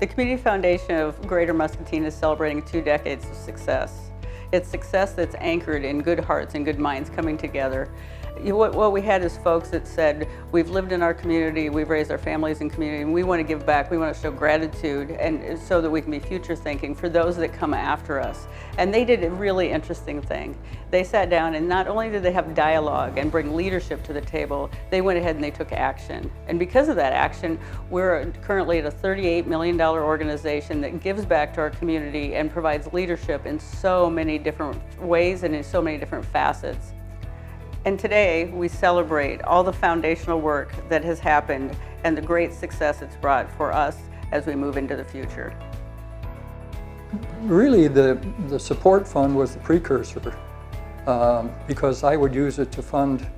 The Community Foundation of Greater Muscatine is celebrating 2 decades of success. It's success that's anchored in good hearts and good minds coming together. What we had is folks that said, we've lived in our community, we've raised our families in community, and we want to give back, we want to show gratitude, and so that we can be future thinking for those that come after us. And they did a really interesting thing. They sat down, and not only did they have dialogue and bring leadership to the table, they went ahead and they took action. And because of that action, we're currently at a $38 million organization that gives back to our community and provides leadership in so many different ways and in so many different facets. And today, we celebrate all the foundational work that has happened and the great success it's brought for us as we move into the future. Really, the support fund was the precursor because I would use it to fund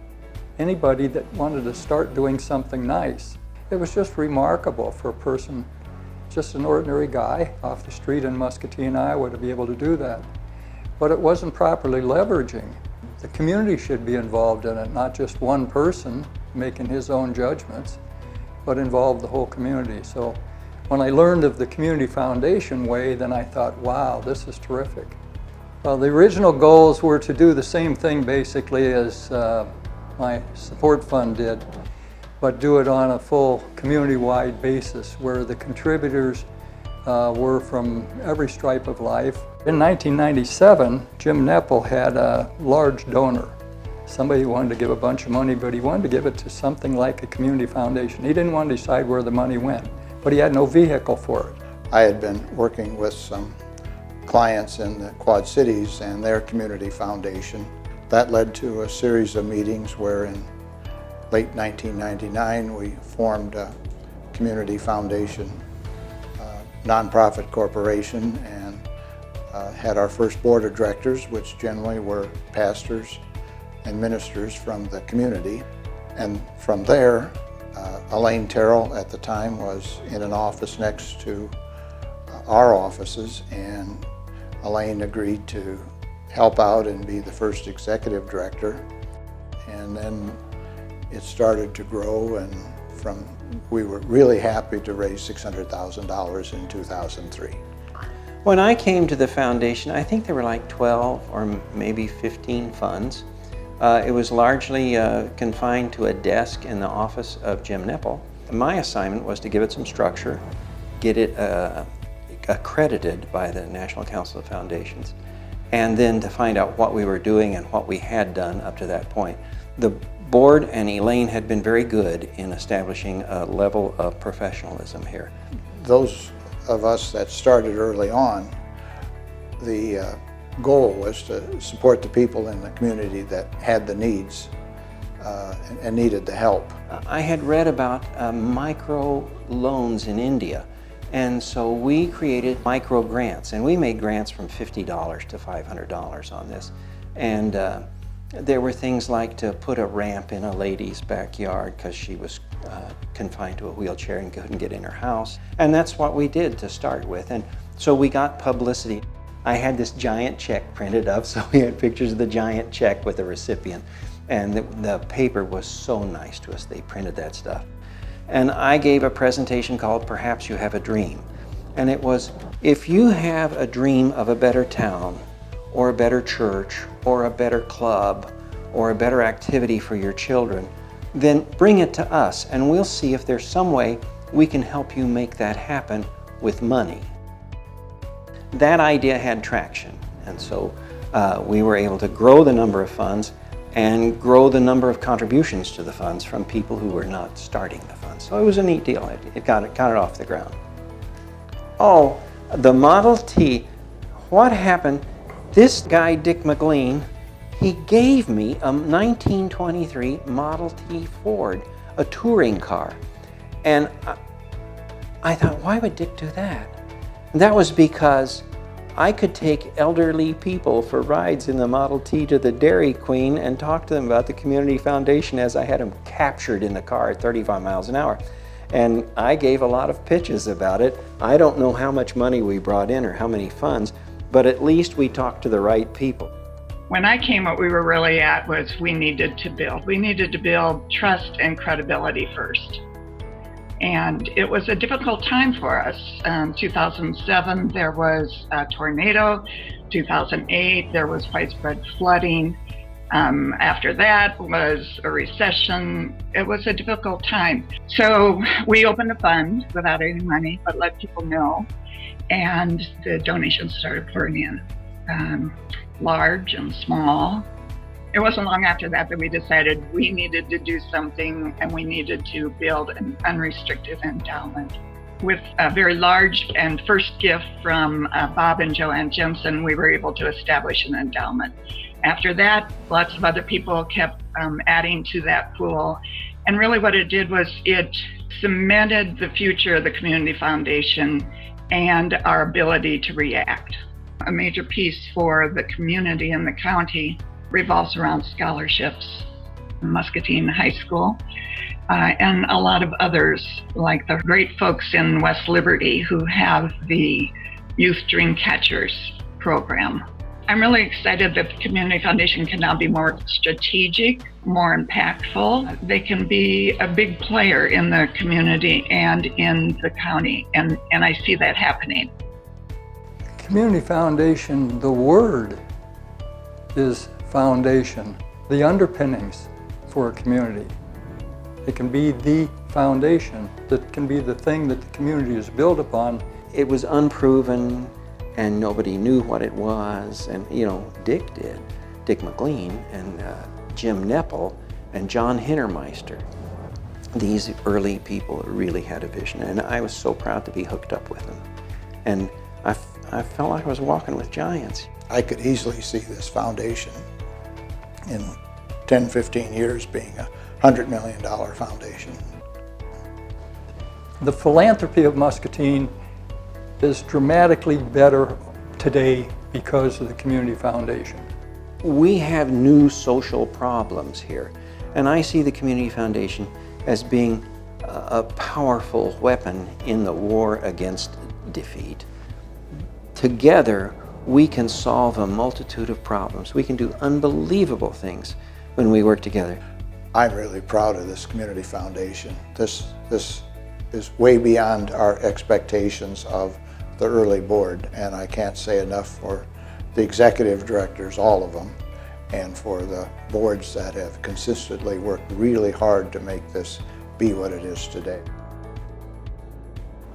anybody that wanted to start doing something nice. It was just remarkable for a person, just an ordinary guy off the street in Muscatine, Iowa, to be able to do that. But it wasn't properly leveraging. The community should be involved in it, not just one person making his own judgments, but involve the whole community. So when I learned of the Community Foundation way, then I thought, wow, this is terrific. Well, the original goals were to do the same thing basically as my support fund did, but do it on a full community-wide basis where the contributors were from every stripe of life. In 1997, Jim Nepple had a large donor. Somebody wanted to give a bunch of money, but he wanted to give it to something like a community foundation. He didn't want to decide where the money went, but he had no vehicle for it. I had been working with some clients in the Quad Cities and their community foundation. That led to a series of meetings where in late 1999 we formed a community foundation nonprofit corporation and had our first board of directors, which generally were pastors and ministers from the community. And from there, Elaine Terrell at the time was in an office next to our offices, and Elaine agreed to help out and be the first executive director. And then it started to grow, and we were really happy to raise $600,000 in 2003. When I came to the foundation, I think there were like 12 or maybe 15 funds. It was largely confined to a desk in the office of Jim Nepple. My assignment was to give it some structure, get it accredited by the National Council of Foundations, and then to find out what we were doing and what we had done up to that point. The board and Elaine had been very good in establishing a level of professionalism here. Those of us that started early on, the goal was to support the people in the community that had the needs and needed the help. I had read about micro loans in India, and so we created micro grants, and we made grants from $50 to $500 on this. And there were things like to put a ramp in a lady's backyard because she was confined to a wheelchair and couldn't get in her house. And that's what we did to start with. And so we got publicity. I had this giant check printed up, so we had pictures of the giant check with the recipient. And the paper was so nice to us. They printed that stuff. And I gave a presentation called Perhaps You Have a Dream. And it was, if you have a dream of a better town, or a better church, or a better club, or a better activity for your children, then bring it to us and we'll see if there's some way we can help you make that happen with money. That idea had traction, and so we were able to grow the number of funds and grow the number of contributions to the funds from people who were not starting the funds. So it was a neat deal. It got it off the ground. Oh, the Model T, what happened? This guy, Dick Maeglin, he gave me a 1923 Model T Ford, a touring car. And I thought, why would Dick do that? And that was because I could take elderly people for rides in the Model T to the Dairy Queen and talk to them about the Community Foundation as I had them captured in the car at 35 miles an hour. And I gave a lot of pitches about it. I don't know how much money we brought in or how many funds, but at least we talked to the right people. When I came, what we were really at was we needed to build trust and credibility first. And it was a difficult time for us. 2007, there was a tornado. 2008, there was widespread flooding. After that was a recession. It was a difficult time. So we opened a fund without any money, but let people know. And the donations started pouring in, large and small. It wasn't long after that that we decided we needed to do something, and we needed to build an unrestricted endowment. With a very large and first gift from Bob and Joanne Jensen, we were able to establish an endowment. After that, lots of other people kept adding to that pool. And really what it did was it cemented the future of the community foundation and our ability to react. A major piece for the community and the county revolves around scholarships, Muscatine High School, and a lot of others, like the great folks in West Liberty who have the Youth Dream Catchers program. I'm really excited that the Community Foundation can now be more strategic, more impactful. They can be a big player in the community and in the county, and I see that happening. Community foundation, the word is foundation, the underpinnings for a community. It can be the foundation, that can be the thing that the community is built upon. It was unproven and nobody knew what it was, and Dick did. Dick Maeglin and Jim Nepple and John Hintermeister. These early people really had a vision, and I was so proud to be hooked up with them. And I felt like I was walking with giants. I could easily see this foundation in 10, 15 years being a $100 million foundation. The philanthropy of Muscatine is dramatically better today because of the Community Foundation. We have new social problems here, and I see the Community Foundation as being a powerful weapon in the war against defeat. Together, we can solve a multitude of problems. We can do unbelievable things when we work together. I'm really proud of this Community Foundation. This is way beyond our expectations of the early board, and I can't say enough for the executive directors, all of them, and for the boards that have consistently worked really hard to make this be what it is today.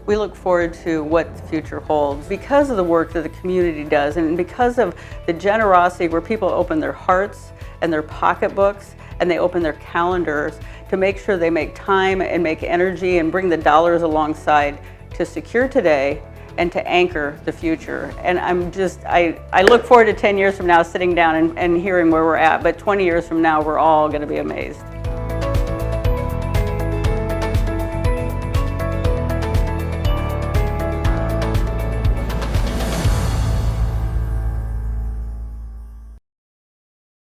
We look forward to what the future holds because of the work that the community does, and because of the generosity where people open their hearts and their pocketbooks and they open their calendars to make sure they make time and make energy and bring the dollars alongside to secure today and to anchor the future. And I look forward to 10 years from now sitting down and hearing where we're at, but 20 years from now we're all going to be amazed.